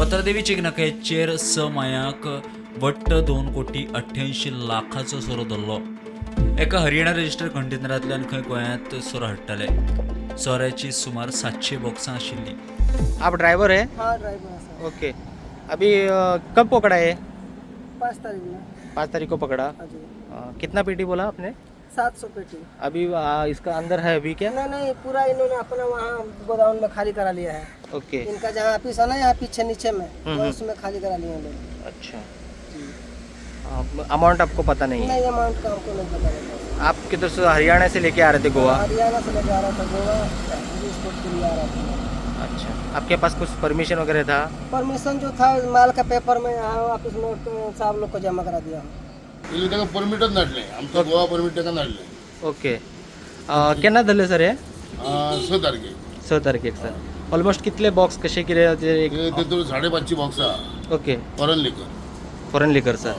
पत्रादेवीचे नाक्याचेर स मायाक वट्ट 2,88 लाखाचो सोरो धरलो। एका हरियाणा रजिस्टर कंटेनरांतल्यान खंय गोंयांत सोरो हाडटाले। सोऱ्याची सुमार 700 बॉक्सां आशिल्ली। आप ड्राइवर है? हाँ ड्राइवर है सर। ओके। अभी कब पकड़ा है? 5 तारीख में। 5 तारीख को पकड़ा। हाँ जी। कितना पेटी बोला आपने? 700 पेटी। अभी इसका अंदर है अभी क्या? नहीं, पूरा इन्होंने अपना वहाँ गोदाम में खाली करा लिया है। ओके। इनका जहाँ ऑफिस है ना, यहाँ पीछे नीचे में, वो उसमें खाली करा लिए हैं लोग। अच्छा। अमाउंट आपको पता नहीं है? नहीं, अमाउंट का हमको नहीं पता है। आप किधर से हरियाणा से लेके आ रहे थे गोवा? हरियाणा से लेके आ रहा था गोवा, स्पोर्ट के लिए आ रहा था। अच्छा, आपके पास कुछ परमिशन वगैरह था? परमिशन जो था माल का पेपर में यहाँ ऑफिस में साहब लोग को जमा करा दिया। परमिटच नाडले आमचं गोवा परमिट ताका नाडले। ओके। केन्ना धरले सर हे? 6 तारखेक। 6 तारखेक सर। ऑलमोस्ट कितले बॉक्स कशे कितें ते 5.5 बॉक्स ओके फॉरेन लिकर। फॉरेन लिकर सर।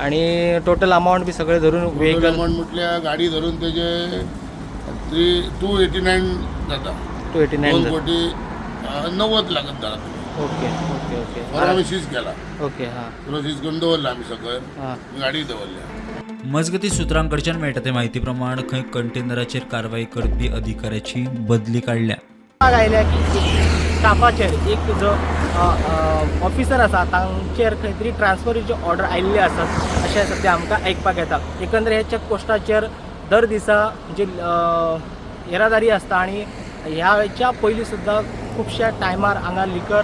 आणि टोटल अमाऊंट बी सगळे धरून व्हेकल अमाउंट म्हटल्या गाडी धरून तेजे 289 जाता। 289 2,90,00,000 लागत धरा तुम्ही। ओके ओके ओके परवा आम्ही सीज केला। ओके हां तुला सीज करून दवरला आम्ही सकयल, हां गाडी दवरल्या। मजगती सुत्रांकडच्यान मेळटा ते म्हायती प्रमाण खंय कंटेनराचेर कारवाई करपी अधिकाऱ्याची बदली काडल्या। आयल्या की स्टाफाचेर एक जो ऑफिसर आसा तांचेर खंय तरी ट्रान्सफरीची ऑर्डर आयिल्ली आसत अशें सद्या आमकां आयकपाक येता। एकंदर हे चेक पोस्टाचेर दर दिसा जी येरादारी आसता आनी ह्याच्या पयलीं सुद्दां खुबश्या टायमार हांगा लिकर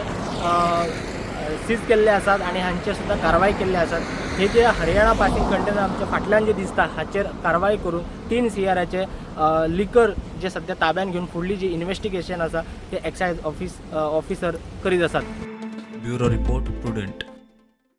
सीज केल्ले आसात आनी हांचेर सुद्दां कारवाय केल्ले आसात। हे जे हरियाणा पासिंग कंटेनर आमच्या फाटल्यान जे दिसता हाचेर कारवाय करून 3 CRचे लिकर जे सद्या ताब्यान घेवन फुडली जी इन्व्हेस्टिगेशन आसा ते एक्सायज ऑफिसर करीत आसात। Bureau report prudent.